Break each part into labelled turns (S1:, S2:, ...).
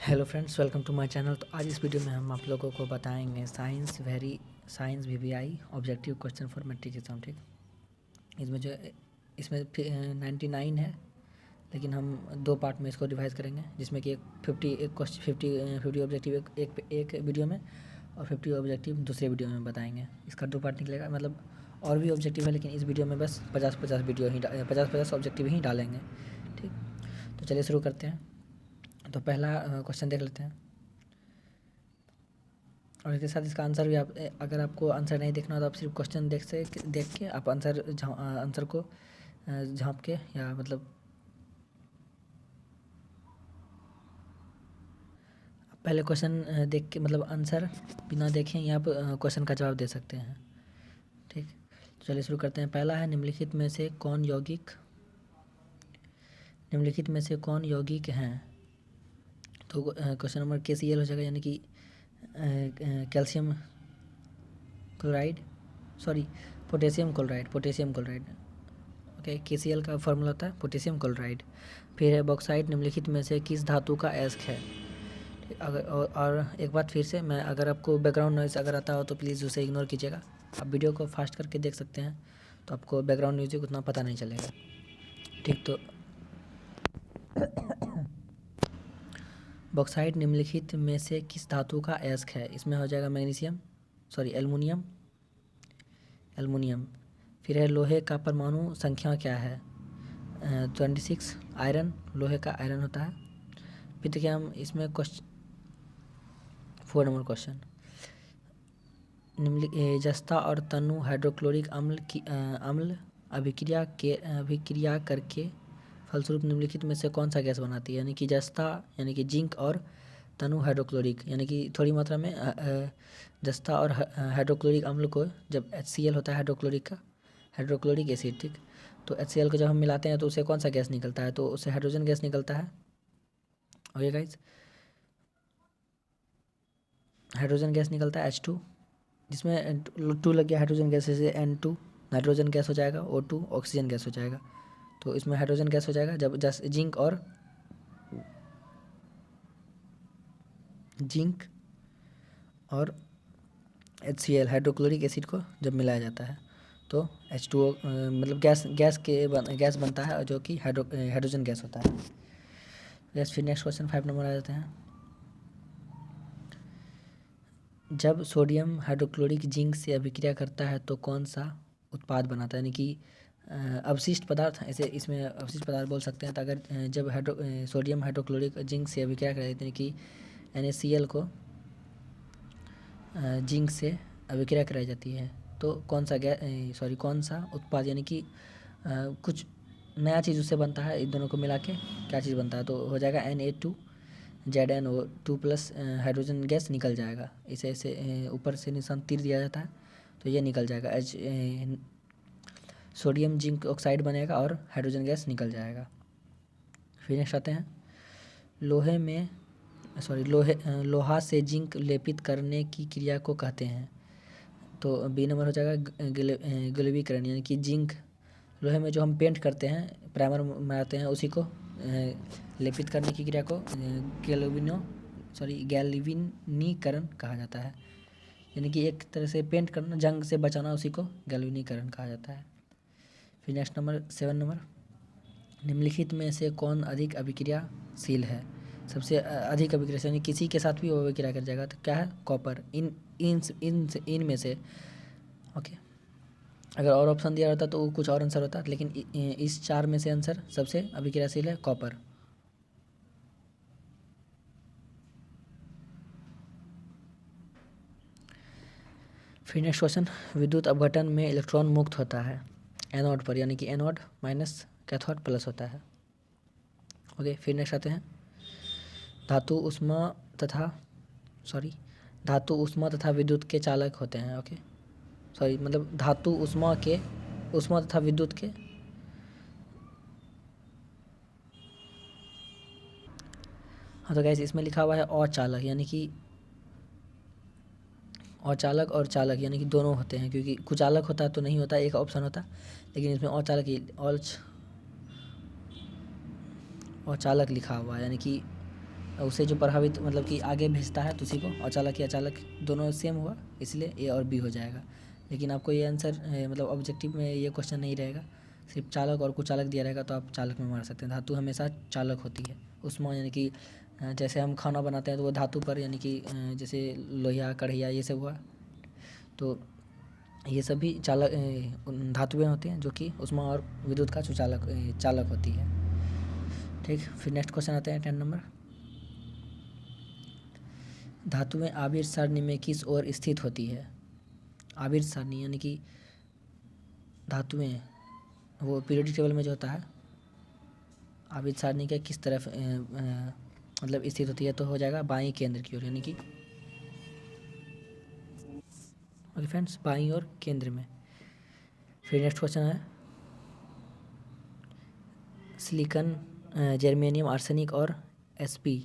S1: Hello friends, welcome to my channel. तो आज इस वीडियो में हम आप लोगों को बताएंगे science VVI objective question for matric exam. ठीक, इसमें 99 है, लेकिन हम दो पार्ट में इसको रिवाइज करेंगे, जिसमें कि एक 50 ऑब्जेक्टिव एक वीडियो में और 50 ऑब्जेक्टिव दूसरे वीडियो में बताएंगे। इसका दो पार्ट निकलेगा, मतलब और भी ऑब्जेक्टिव है, लेकिन इस वीडियो में बस 50 ऑब्जेक्टिव ही डालेंगे। ठीक, तो चलिए शुरू करते हैं। तो पहला क्वेश्चन देख लेते हैं, और इसके साथ इसका आंसर भी। आप अगर आपको आंसर नहीं देखना हो तो आप सिर्फ क्वेश्चन देख के आप आंसर को झाँप के, या मतलब पहले क्वेश्चन देख के, मतलब आंसर बिना देखें ही आप क्वेश्चन का जवाब दे सकते हैं। ठीक, तो चलिए शुरू करते हैं। पहला है, निम्नलिखित में से कौन यौगिक हैं। तो क्वेश्चन नंबर KCl हो जाएगा, यानी कि calcium chloride, sorry potassium chloride. Okay, KCl का फॉर्मूला होता है पोटेशियम क्लोराइड। फिर है बॉक्साइट निम्नलिखित में से किस धातु का अयस्क है। और एक बात फिर से, मैं अगर आपको बैकग्राउंड नॉइज़ अगर आता हो तो प्लीज़ उसे इग्नोर कीजिएगा। आप वीडियो को फास्ट करके देख सकते हैं, तो आपको बैकग्राउंड म्यूजिक उतना पता नहीं चलेगा। ठीक, तो बॉक्साइट निम्नलिखित में से किस धातु का अयस्क है। इसमें हो जाएगा एल्युमिनियम। फिर है लोहे का परमाणु संख्या क्या है। 26। आयरन, लोहे का आयरन होता है। फिर देखिए हम इसमें 4 नंबर क्वेश्चन, जस्ता और तनु हाइड्रोक्लोरिक अम्ल अभिक्रिया करके फलस्वरूप निम्नलिखित में से कौन सा गैस बनाती है। यानी कि जस्ता यानी कि जिंक और तनु हाइड्रोक्लोरिक, यानी कि थोड़ी मात्रा में जस्ता और हाइड्रोक्लोरिक अम्ल को, जब HCl होता है हाइड्रोक्लोरिक एसिड। ठीक, तो HCl को जब हम मिलाते हैं तो उसे कौन सा गैस निकलता है, तो उससे हाइड्रोजन गैस निकलता है। ओके गाइज, हाइड्रोजन गैस निकलता है H2, जिसमें 2 लग गया हाइड्रोजन गैस से N2 नाइट्रोजन गैस हो जाएगा, O2 ऑक्सीजन गैस हो जाएगा। तो इसमें हाइड्रोजन गैस हो जाएगा जब जिंक और HCl हाइड्रोक्लोरिक एसिड को जब मिलाया जाता है तो H2O मतलब गैस बनता है, जो कि हाइड्रोजन गैस होता है। गैस। फिर नेक्स्ट क्वेश्चन 5 नंबर आ जाते हैं। जब सोडियम हाइड्रोक्लोरिक जिंक से अभिक्रिया करता है तो कौन सा उत्पाद बनाता है। यानी कि अवशिष्ट पदार्थ, ऐसे इसमें अवशिष्ट पदार्थ बोल सकते हैं। तो अगर जब सोडियम हाइड्रोक्लोरिक जिंक से अभिक्रिया कराई, यानी कि NaCl को जिंक से अभिक्रिया कराई जाती है, तो कौन सा उत्पाद, यानी कि कुछ नया चीज़ उससे बनता है। इन दोनों को मिला के क्या चीज़ बनता है, तो हो जाएगा Na2ZnO2 प्लस हाइड्रोजन गैस निकल जाएगा। इसे ऐसे ऊपर से निशान तीर दिया जाता है तो ये निकल जाएगा, सोडियम जिंक ऑक्साइड बनेगा और हाइड्रोजन गैस निकल जाएगा। फिर नेक्स्ट आते हैं, लोहा से जिंक लेपित करने की क्रिया को कहते हैं। तो B नंबर हो जाएगा गैल्वेनीकरण, यानी कि जिंक लोहे में जो हम पेंट करते हैं, प्राइमर मारते हैं, उसी को लेपित करने की क्रिया को गैल्वेनीकरण कहा जाता है। यानी कि एक तरह से पेंट करना, जंग से बचाना, उसी को गैल्वेनीकरण कहा जाता है। फिर नेक्स्ट नंबर 7 नंबर, निम्नलिखित में से कौन अधिक अभिक्रियाशील है। सबसे अधिक अभिक्रियाशील, यानी किसी के साथ भी वो अभिक्रिया कर जाएगा, तो क्या है, कॉपर। इन में से। ओके, अगर और ऑप्शन दिया रहता तो वो कुछ और आंसर होता, लेकिन इस 4 में से आंसर सबसे अभिक्रियाशील है कॉपर। फिर नेक्स्ट क्वेश्चन, विद्युत अपघटन में इलेक्ट्रॉन मुक्त होता है एनोड पर, यानी कि एनोड माइनस कैथोड प्लस होता है। ओके, फिर नेक्स्ट आते हैं, धातु उष्मा तथा विद्युत के चालक होते हैं। ओके, सॉरी, मतलब धातु उष्मा तथा विद्युत के, हाँ। तो गाइस इसमें लिखा हुआ है अचालक, यानी कि अचालक और चालक, यानी कि दोनों होते हैं, क्योंकि कुचालक होता तो नहीं होता, एक ऑप्शन होता, लेकिन इसमें अचालक लिखा हुआ है, यानी कि उसे जो प्रभावित मतलब कि आगे भेजता है तो उसी को, और चालक या चालक दोनों सेम हुआ, इसलिए ए और बी हो जाएगा। लेकिन आपको ये आंसर मतलब ऑब्जेक्टिव में ये क्वेश्चन नहीं रहेगा, सिर्फ चालक और कुचालक दिया रहेगा तो आप चालक में मार सकते हैं। धातु हमेशा चालक होती है उसमें, यानी कि जैसे हम खाना बनाते हैं तो वो धातु पर, यानी कि जैसे लोहिया कढ़ैया ये सब हुआ, तो ये सभी चालक धातुएं होती हैं जो कि उसमें और विद्युत का चालक होती है। ठीक, फिर नेक्स्ट क्वेश्चन आते हैं 10 नंबर। धातुएं आवर्त सारणी में किस ओर स्थित होती है? आवर्त सारणी यानी कि धातुएं वो पीरियोडिक टेबल में जो होता है, आवर्त सारणी के किस तरफ मतलब स्थित होती है, तो हो जाएगा बाईं केंद्र की ओर, यानी कि ओके फ्रेंड्स, बाईं ओर केंद्र में। फिर नेक्स्ट क्वेश्चन है सिलिकॉन, जर्मेनियम, आर्सेनिक और एसपी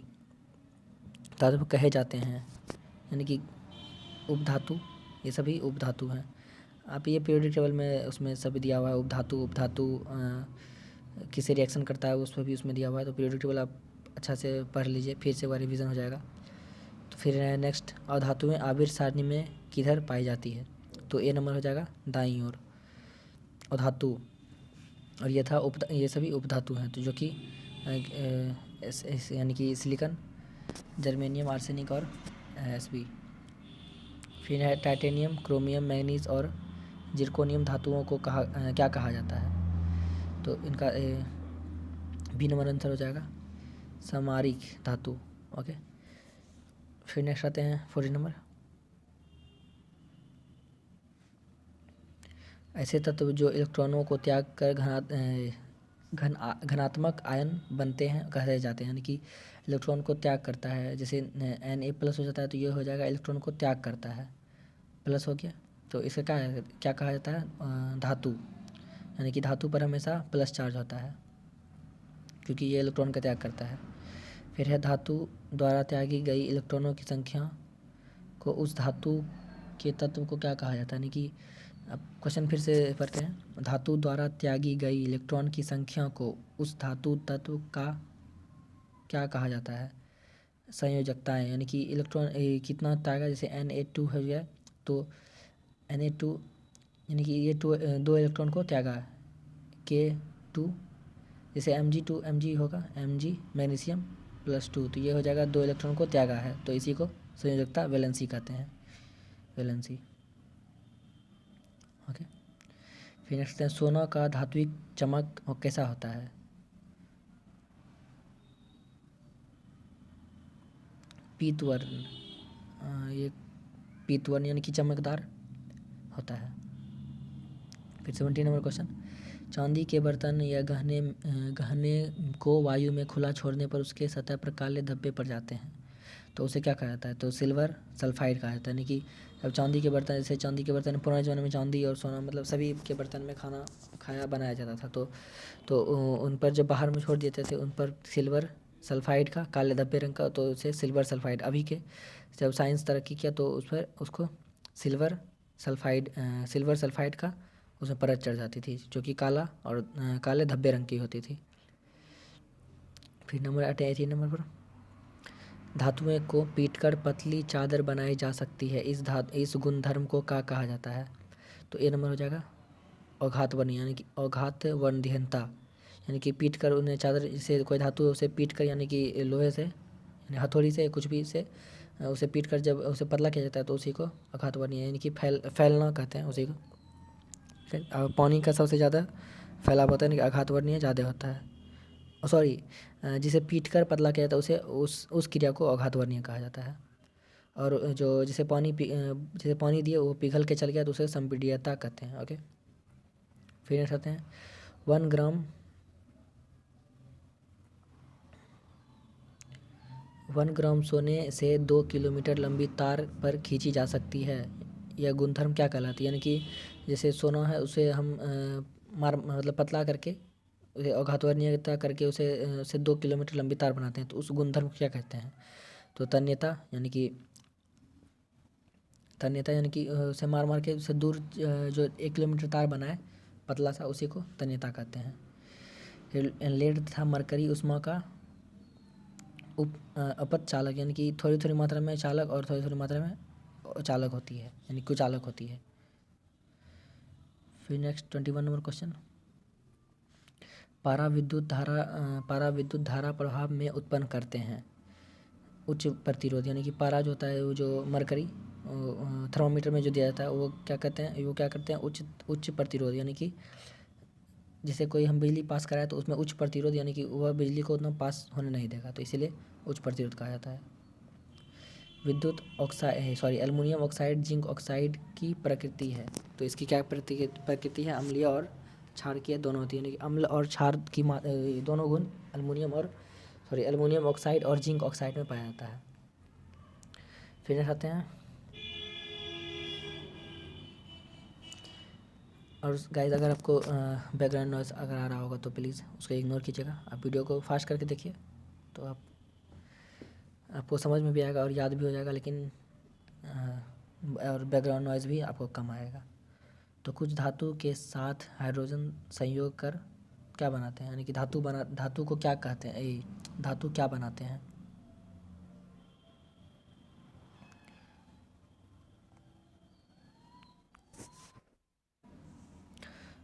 S1: धातु कहे जाते हैं, यानी कि उपधातु, ये सभी उपधातु हैं। आप ये पीरियोडिक टेबल में उसमें सभी दिया हुआ है, उपधातु किसे रिएक्शन करता है उस पर भी उसमें दिया हुआ है, तो पीरियोडिक टेबल आप अच्छा से पढ़ लीजिए, फिर से एक बार रिविज़न हो जाएगा। तो फिर नेक्स्ट, अधातुएं आवर्त सारणी में किधर पाई जाती है? तो ए नंबर हो जाएगा दाईं ओर, अधातु, और ये था ये सभी उपधातु हैं, तो जो कि यानी कि सिलिकॉन, जर्मेनियम, आर्सेनिक और एसबी। फिर है टाइटेनियम, क्रोमियम, मैग्नीज और जिरकोनियम धातुओं को क्या कहा जाता है? तो इनका बी नंबर आंसर हो जाएगा समारिक धातु। ओके, फिर नेक्स्ट आते हैं 40 नंबर। ऐसे तत्व जो इलेक्ट्रॉनों को त्याग कर घनात्मक आयन बनते हैं कहे जाते हैं, यानी कि इलेक्ट्रॉन को त्याग करता है, जैसे Na+ हो जाता है तो ये हो जाएगा इलेक्ट्रॉन को त्याग करता है, प्लस हो गया, तो इसे क्या कहा जाता है? धातु, यानी कि धातु पर हमेशा प्लस चार्ज होता है क्योंकि ये इलेक्ट्रॉन का त्याग करता है। फिर है धातु द्वारा त्यागी गई इलेक्ट्रॉनों की संख्या को उस धातु के तत्व को क्या कहा जाता है? यानी कि अब क्वेश्चन फिर से पढ़ते हैं। धातु द्वारा त्यागी गई इलेक्ट्रॉन की संख्या को उस धातु तत्व का क्या कहा जाता है? संयोजकताएं, यानी कि इलेक्ट्रॉन कितना त्यागा, जैसे Na2 हो गया तो Na2 यानी कि ये दो इलेक्ट्रॉन को त्यागा, K2, जैसे Mg होगा, Mg मैग्नीशियम +2, तो ये हो जाएगा 2 इलेक्ट्रॉन को त्यागा है, तो इसी को संयोजकता वैलेंसी कहते हैं, वैलेंसी। ओके, फिर नेक्स्ट है सोना का धात्विक चमक कैसा होता है? पीतवर्ण, ये पीतवर्ण यानी कि चमकदार होता है। फिर 70 नंबर क्वेश्चन, चांदी के बर्तन या गहने को वायु में खुला छोड़ने पर उसके सतह पर काले धब्बे पड़ जाते हैं, तो उसे क्या कहा जाता है? तो सिल्वर सल्फाइड कहा जाता है। यानी कि अब चांदी के बर्तन, जैसे चांदी के बर्तन पुराने ज़माने में चांदी और सोना मतलब सभी के बर्तन में खाना बनाया जाता था, तो उन पर जब बाहर में छोड़ देते थे उन पर सिल्वर सल्फाइड का, काले धब्बे रंग का, तो उसे सिल्वर सल्फाइड। अभी के जब साइंस तरक्की किया तो उस पर उसको सिल्वर सल्फाइड का उसमें परत चढ़ जाती थी जो कि काला और काले धब्बे रंग की होती थी। फिर नंबर 80 नंबर पर, धातुएं को पीटकर पतली चादर बनाई जा सकती है, इस गुणधर्म को क्या कहा जाता है? तो ए नंबर हो जाएगा औघात वर्ण, यानी कि औघात वर्णधीनता, यानी कि पीट कर उन्हें चादर, जैसे कोई धातु है उसे पीट कर, यानी कि लोहे से, यानी हथौड़ी से, कुछ भी से उसे पीट कर जब उसे पतला किया जाता है तो उसी को औघात वर्ण, यानी कि फैलना कहते हैं उसी को। फिर पानी का सबसे ज़्यादा फैलाव होता है, यानी कि आघात वर्णीय ज़्यादा होता है, सॉरी, जिसे पीट कर पतला किया जाता है उसे उस क्रिया को आघात वर्णीय कहा जाता है। और जो जैसे पानी दिए वो पिघल के चल गया तो उसे संपीड्यता कहते हैं। ओके, फिर नेक्स्ट आते हैं 1 ग्राम सोने से 2 किलोमीटर लंबी तार पर खींची जा सकती है, यह गुणधर्म क्या कहलाती है? यानी कि जैसे सोना है उसे हम मतलब पतला करके उसे आघातवर्णीयता करके उसे 2 किलोमीटर लंबी तार बनाते हैं, तो उस गुणधर्म को क्या कहते हैं? तो तन्यता, यानी कि उसे मार के उससे दूर जो 1 किलोमीटर तार बनाए पतला सा, उसी को तन्यता कहते हैं। लेड तथा मरकरी अपच चालक यानी कि थोड़ी थोड़ी मात्रा में चालक और थोड़ी थोड़ी मात्रा में चालक होती है, यानी कुचालक होती है। फिर नेक्स्ट 21 नंबर क्वेश्चन, पारा विद्युत धारा प्रभाव में उत्पन्न करते हैं उच्च प्रतिरोध, यानी कि पारा जो होता है वो जो मरकरी थर्मामीटर में जो दिया जाता है वो क्या कहते हैं, वो क्या करते हैं उच्च प्रतिरोध, यानी कि जैसे कोई हम बिजली पास कराए तो उसमें उच्च प्रतिरोध यानी कि वह बिजली को उतना पास होने नहीं देगा, तो इसीलिए उच्च प्रतिरोध कहा जाता है। विद्युत oxide aluminium oxide zinc oxide की प्रकृति है, तो इसकी क्या प्रकृति है, अम्लीय और क्षारकीय दोनों होती है, यानी कि अम्ल और क्षार की दोनों गुण एल्युमिनियम ऑक्साइड और जिंक ऑक्साइड में पाया जाता है। फिर आते हैं, और गाइस अगर आपको बैकग्राउंड नॉइज़ अगर आ रहा होगा तो प्लीज़ उसको इग्नोर कीजिएगा, आप वीडियो को फास्ट करके देखिए तो आपको समझ में भी आएगा और याद भी हो जाएगा, लेकिन और बैकग्राउंड नॉइज़ भी आपको कम आएगा। तो कुछ धातु के साथ हाइड्रोजन संयोग कर क्या बनाते हैं, यानी कि धातु को क्या कहते हैं, धातु क्या बनाते हैं।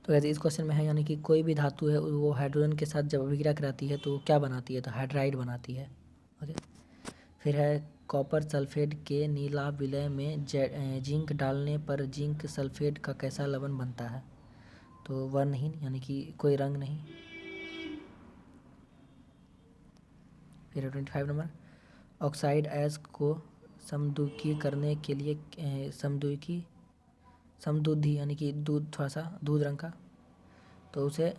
S1: तो ऐसे इस क्वेश्चन में है, यानी कि कोई भी धातु है वो हाइड्रोजन के साथ जब अभिक्रिया कराती है तो क्या बनाती है, तो हाइड्राइड बनाती है। ओके, फिर है कॉपर सल्फेट के नीला विलय में जिंक डालने पर जिंक सल्फेट का कैसा लवण बनता है, तो वर्णहीन, यानी कि कोई रंग नहीं। फिर 25 नंबर, ऑक्साइड ऐश को समदूकी करने के लिए समदूधी यानी कि दूध, थोड़ा सा दूध रंग का, तो उसे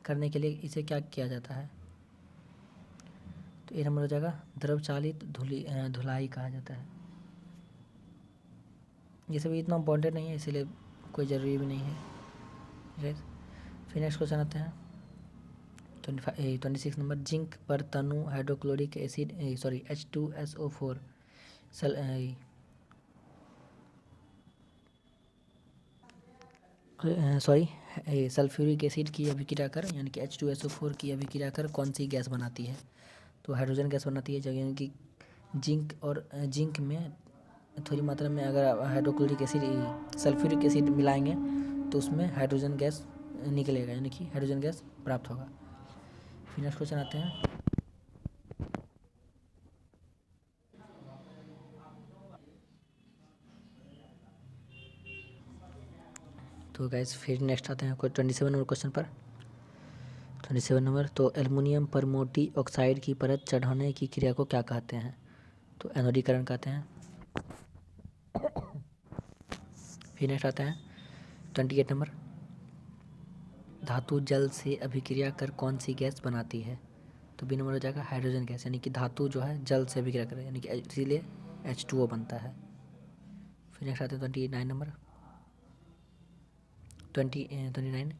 S1: करने के लिए इसे क्या किया जाता है, तो ये नंबर हो जाएगा द्रव चालित धुलाई कहा जाता है। ये सभी इतना इम्पोर्टेंट नहीं है इसीलिए कोई ज़रूरी भी नहीं है। फिर नेक्स्ट क्वेश्चन आते हैं 26 नंबर, जिंक पर तनु hydrochloric acid H2SO4 sulphuric acid की अभिक्रिया कर, यानी कि H2SO4 की अभिक्रिया कर कौन सी गैस बनाती है, तो हाइड्रोजन गैस बनाती है। यानी कि जिंक में थोड़ी मात्रा में अगर हाइड्रोक्लोरिक एसिड सल्फ्यूरिक एसिड मिलाएंगे तो उसमें हाइड्रोजन गैस निकलेगा, यानी कि हाइड्रोजन गैस प्राप्त होगा। फिर नेक्स्ट क्वेश्चन आते हैं, तो गाइस फिर नेक्स्ट आते हैं 27 नंबर क्वेश्चन पर। 27 नंबर, तो एल्युमिनियम पर मोटी ऑक्साइड की परत चढ़ाने की क्रिया को क्या कहते हैं, तो एनोडीकरण कहते हैं। फिर नेक्स्ट आता है 28 नंबर, धातु जल से अभिक्रिया कर कौन सी गैस बनाती है, तो बी नंबर हो जाएगा हाइड्रोजन गैस, यानी कि धातु जो है जल से अभिक्रिया करे, यानी कि इसीलिए H2O बनता है। फिर नेक्स्ट आते हैं 29 नंबर, 29,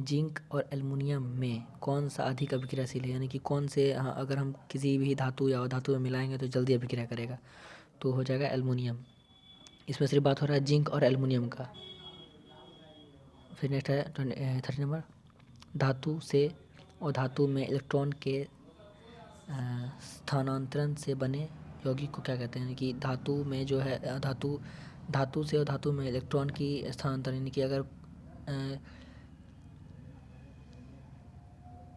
S1: जिंक और एल्युमिनियम में कौन सा अधिक अभिक्रियाशील है, यानी कि कौन से अगर हम किसी भी धातु या धातु में मिलाएंगे तो जल्दी अभिक्रिया करेगा, तो हो जाएगा एल्युमिनियम। इसमें सिर्फ बात हो रहा है जिंक और एल्युमिनियम का। फिर नेक्स्ट है 30 नंबर, धातु से और धातु में इलेक्ट्रॉन के स्थानांतरण से बने यौगिक को क्या कहते हैं, यानी कि धातु में जो है धातु से और धातु में इलेक्ट्रॉन की स्थानांतरण, यानी कि अगर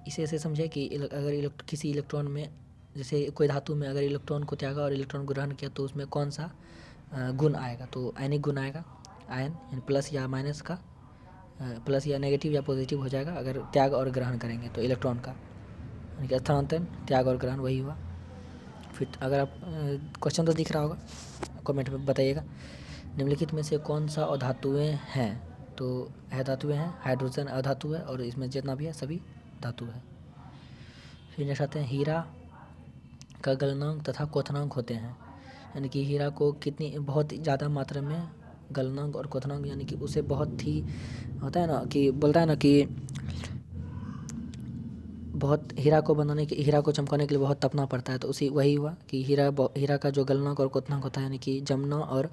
S1: इसे ऐसे समझे कि अगर किसी इलेक्ट्रॉन में, जैसे कोई धातु में अगर इलेक्ट्रॉन को त्यागा और इलेक्ट्रॉन को ग्रहण किया तो उसमें कौन सा गुण आएगा, तो आयनिक गुण आएगा, आयन यानी प्लस या माइनस का, प्लस या नेगेटिव या पॉजिटिव हो जाएगा अगर त्याग और ग्रहण करेंगे तो इलेक्ट्रॉन का, यानी कि स्थानांतरण त्याग और ग्रहण वही हुआ। फिर अगर आप क्वेश्चन तो दिख रहा होगा, कमेंट में बताइएगा, निम्नलिखित में से कौन सा अधातुएं हैं, तो अधातुएं हैं, हाइड्रोजन अधातु है और इसमें जितना भी है सभी धातु है। फिर नेक्स्ट आते हैं, हीरा का गलनांक तथा क्वथनांक होते हैं, यानी कि हीरा को कितनी बहुत ज़्यादा मात्रा में गलनांक और क्वथनांक, यानी कि उसे बहुत ही होता है ना कि बोलता है ना कि बहुत हीरा को चमकाने के लिए बहुत तपना पड़ता है, तो वही हुआ कि हीरा का जो गलनांक और क्वथनांक होता है, यानी कि जमना और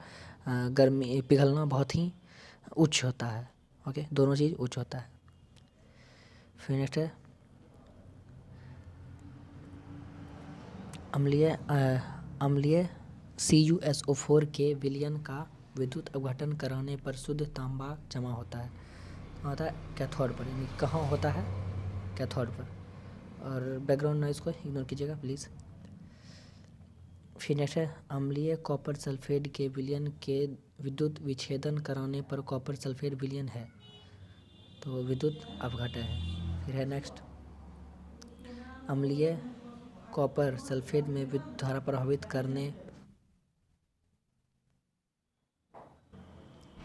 S1: गर्मी पिघलना बहुत ही उच्च होता है। ओके, दोनों चीज़ उच्च होता है। फिर नेक्स्ट है अम्लीय CuSO4 के विलयन का विद्युत अपघटन कराने पर शुद्ध तांबा जमा होता है। होता है कैथोड पर, यानी कहाँ होता है? कैथोड पर। और बैकग्राउंड नॉइज़ को इग्नोर कीजिएगा प्लीज़। फिर नेक्स्ट है अम्लीय कॉपर सल्फेट के विलयन के विद्युत विच्छेदन कराने पर कॉपर सल्फेट विलयन है तो विद्युत अपघटन है। फिर है नेक्स्ट अम्लीय कॉपर सल्फेट में विद्युत धारा प्रभावित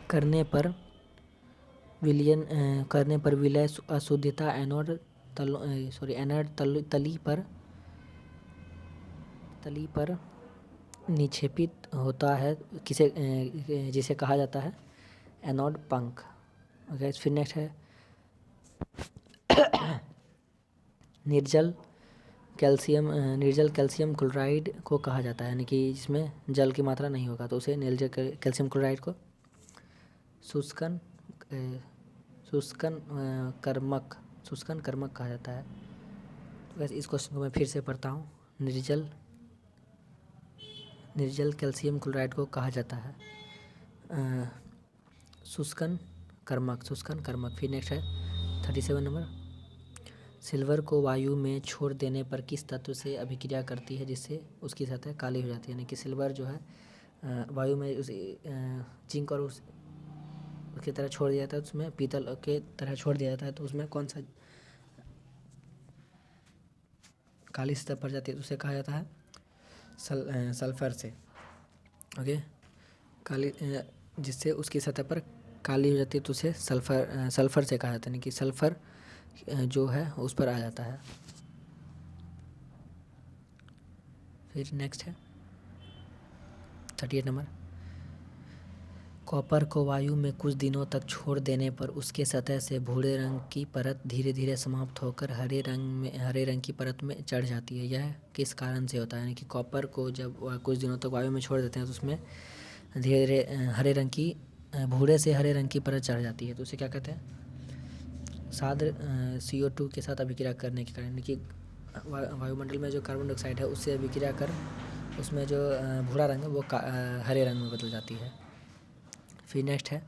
S1: करने पर विलय अशुद्धता एनोड तली पर निक्षेपित होता है जिसे कहा जाता है एनोड पंख। ओके, फिर नेक्स्ट है निर्जल कैल्शियम क्लोराइड को कहा जाता है, यानी कि जिसमें जल की मात्रा नहीं होगा तो उसे निर्जल कैल्शियम क्लोराइड को शुष्कन कर्मक कहा जाता है। तो वैसे इस क्वेश्चन को मैं फिर से पढ़ता हूँ। निर्जल कैल्शियम क्लोराइड को कहा जाता है शुष्कन कर्मक। फिर नेक्स्ट है 37 नंबर सिल्वर को वायु में छोड़ देने पर किस तत्व से अभिक्रिया करती है जिससे उसकी सतह काली हो जाती है। यानी कि सिल्वर जो है वायु में जिंक और उसकी तरह छोड़ दिया जाता है, उसमें पीतल के तरह छोड़ दिया जाता है तो उसमें कौन सा काली सतह पड़ जाती है तो उसे कहा जाता है सल्फर से। ओके, काली जिससे उसकी सतह पर काली हो जाती है तो उसे सल्फर से कहा जाता है, यानी कि सल्फर जो है उस पर आ जाता है। फिर नेक्स्ट है 38 नंबर कॉपर को वायु में कुछ दिनों तक छोड़ देने पर उसके सतह से भूरे रंग की परत धीरे धीरे समाप्त होकर हरे रंग की परत में चढ़ जाती है। यह किस कारण से होता है? यानी कि कॉपर को जब कुछ दिनों तक वायु में छोड़ देते हैं तो उसमें धीरे धीरे भूरे से हरे रंग की परत चढ़ जाती है तो उसे क्या कहते हैं? साद्र CO2 के साथ अभिक्रिया करने के कारण, यानी कि वायुमंडल में जो कार्बन डाइऑक्साइड है उससे अभिक्रिया कर उसमें जो भूरा रंग है वो हरे रंग में बदल जाती है। फिर नेक्स्ट है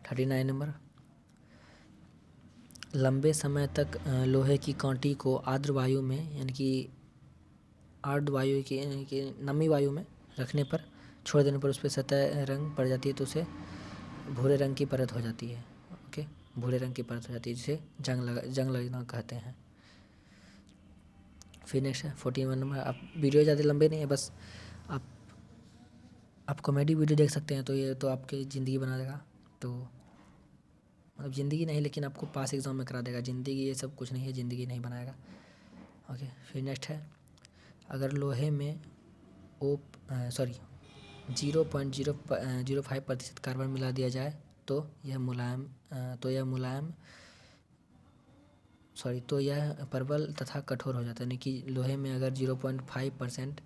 S1: 39 नंबर लंबे समय तक लोहे की कांटी को आर्द्र वायु में, यानी कि आर्द्र वायु की नमी वायु में रखने पर छोड़ देने पर उस पर सतह रंग पड़ जाती है तो उसे भूरे रंग की परत हो जाती है। ओके, भूरे रंग की परत हो जाती है जिसे जंग लगना कहते हैं। फिर नेक्स्ट है 41 नंबर। आप वीडियो ज़्यादा लंबे नहीं है, बस आप कॉमेडी वीडियो देख सकते हैं तो ये तो आपकी ज़िंदगी बना देगा। तो मतलब ज़िंदगी नहीं, लेकिन आपको पास एग्ज़ाम में करा देगा। ज़िंदगी ये सब कुछ नहीं है, ज़िंदगी नहीं बनाएगा। ओके, फिर नेक्स्ट है अगर लोहे में 0.05% कार्बन मिला दिया जाए तो यह प्रबल तथा कठोर हो जाता है। यानी कि लोहे में अगर 0.5%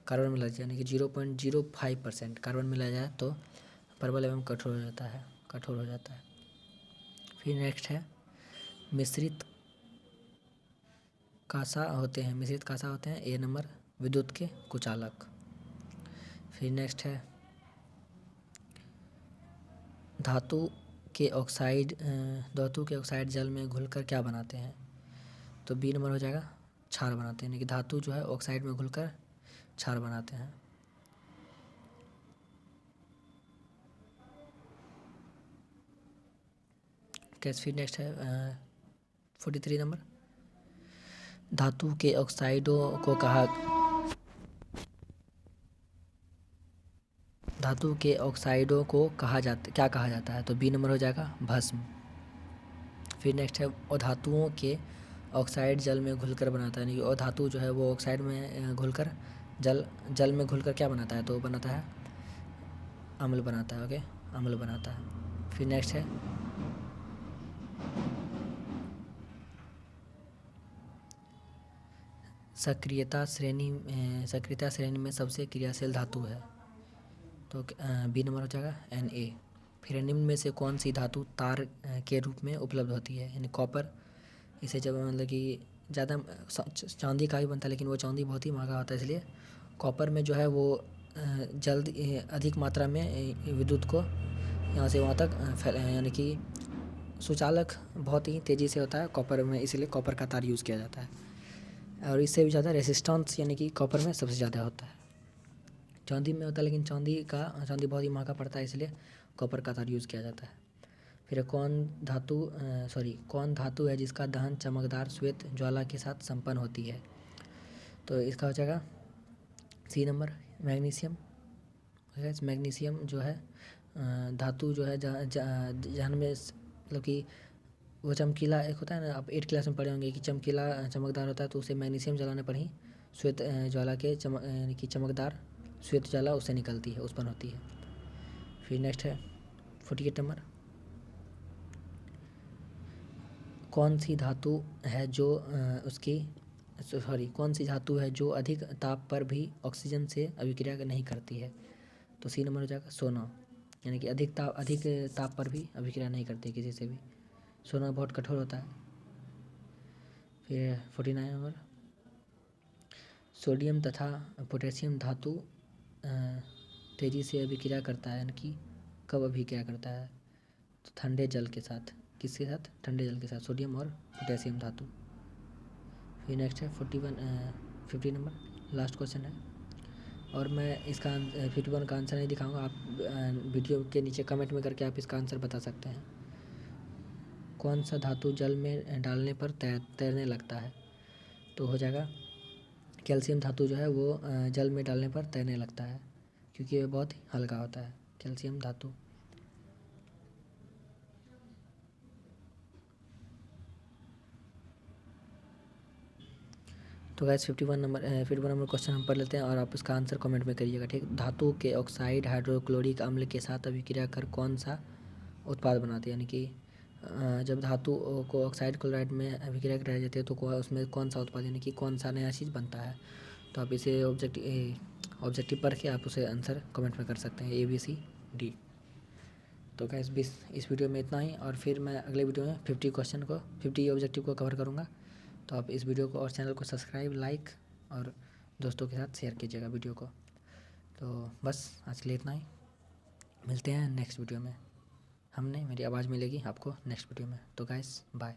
S1: कार्बन मिला जाए, यानी कि 0.05% कार्बन मिला जाए तो प्रबल एवं कठोर हो जाता है। फिर नेक्स्ट है मिश्रित कांसा होते हैं ए नंबर विद्युत के कुचालक। फिर नेक्स्ट है धातु के ऑक्साइड जल में घुलकर क्या बनाते हैं? तो बी नंबर हो जाएगा क्षार बनाते हैं, यानी कि धातु जो है ऑक्साइड में घुलकर क्षार बनाते हैं। कैसे? फिर नेक्स्ट है 43 नंबर धातु के ऑक्साइडों को क्या कहा जाता है? तो बी नंबर हो जाएगा भस्म। फिर नेक्स्ट है अधातुओं के ऑक्साइड जल में घुलकर बनाता है, यानी कि अधातु जो है वो ऑक्साइड में घुलकर जल में घुलकर क्या बनाता है? तो बनाता है अम्ल बनाता है। ओके, अम्ल बनाता है। फिर नेक्स्ट है सक्रियता श्रेणी में सबसे क्रियाशील धातु है तो बी नंबर हो जाएगा Na। फिर निम्न में से कौन सी धातु तार के रूप में उपलब्ध होती है? यानी कॉपर, इसे जब मतलब कि ज़्यादा चांदी का भी बनता है, लेकिन वो चांदी बहुत ही महंगा होता है, इसलिए कॉपर में जो है वो जल्द अधिक मात्रा में विद्युत को यहाँ से वहाँ तक यानी कि सुचालक बहुत ही तेज़ी से होता है कॉपर में, इसलिए कॉपर का तार यूज़ किया जाता है। और इससे भी ज़्यादा रेसिस्टेंस यानी कि कॉपर में सबसे ज़्यादा होता है। चांदी में होता है, लेकिन चांदी बहुत ही महंगा पड़ता है, इसलिए कॉपर का तार यूज़ किया जाता है। फिर कौन धातु है जिसका दहन चमकदार श्वेत ज्वाला के साथ संपन्न होती है? तो इसका हो जाएगा सी नंबर, मैग्नीशियम। मैग्नीशियम जो है धातु जो है जहन में मतलब कि वो चमकीला एक होता है ना, आप 8 क्लास में पढ़े होंगे कि चमकीला चमकदार होता है, तो उसे मैग्नीशियम जलाने पर ही श्वेत ज्वाला के यानी कि चमकदार श्वेत ज्वाला उससे निकलती है, उत्पन्न होती है। फिर नेक्स्ट है 48 नंबर, कौन सी धातु है जो अधिक ताप पर भी ऑक्सीजन से अभिक्रिया नहीं करती है? तो सी नंबर हो जाएगा सोना, यानी कि अधिक ताप पर भी अभिक्रिया नहीं करती किसी से भी। सोना बहुत कठोर होता है। फिर 49 नंबर, सोडियम तथा पोटेशियम धातु तेज़ी से अभिक्रिया करता है, यानी कि कब अभिक्रिया करता है? तो ठंडे जल के साथ। किसके साथ? ठंडे जल के साथ, सोडियम और पोटेशियम धातु। फिर नेक्स्ट है 50 नंबर, लास्ट क्वेश्चन है, और मैं इसका 51 का आंसर नहीं दिखाऊंगा, आप वीडियो के नीचे कमेंट में करके आप इसका आंसर बता सकते हैं। कौन सा धातु जल में डालने पर तैरने लगता है? तो हो जाएगा कैल्शियम धातु जो है वो जल में डालने पर तैरने लगता है, क्योंकि ये बहुत ही हल्का होता है कैल्शियम धातु। तो गाइस 51 नंबर क्वेश्चन हम पढ़ लेते हैं और आप इसका आंसर कमेंट में करिएगा, ठीक। धातु के ऑक्साइड हाइड्रोक्लोरिक अम्ल के साथ अभिक्रिया कर कौन सा उत्पाद बनाते हैं? यानी कि जब धातु को ऑक्साइड क्लोराइड में अभिक्रिया कराई जाती है तो उसमें कौन सा उत्पाद यानी कि कौन सा नया चीज़ बनता है? तो आप इसे ऑब्जेक्टिव पढ़ के आप उसे आंसर कमेंट में कर सकते हैं, ABCD। तो गाइस इस वीडियो में इतना ही, और फिर मैं अगले वीडियो में 50 ऑब्जेक्टिव को कवर करूँगा। तो आप इस वीडियो को और चैनल को सब्सक्राइब, लाइक और दोस्तों के साथ शेयर कीजिएगा वीडियो को। तो बस आज के लिए इतना ही, मिलते हैं नेक्स्ट वीडियो में। मेरी आवाज़ मिलेगी आपको नेक्स्ट वीडियो में। तो गाइस बाय।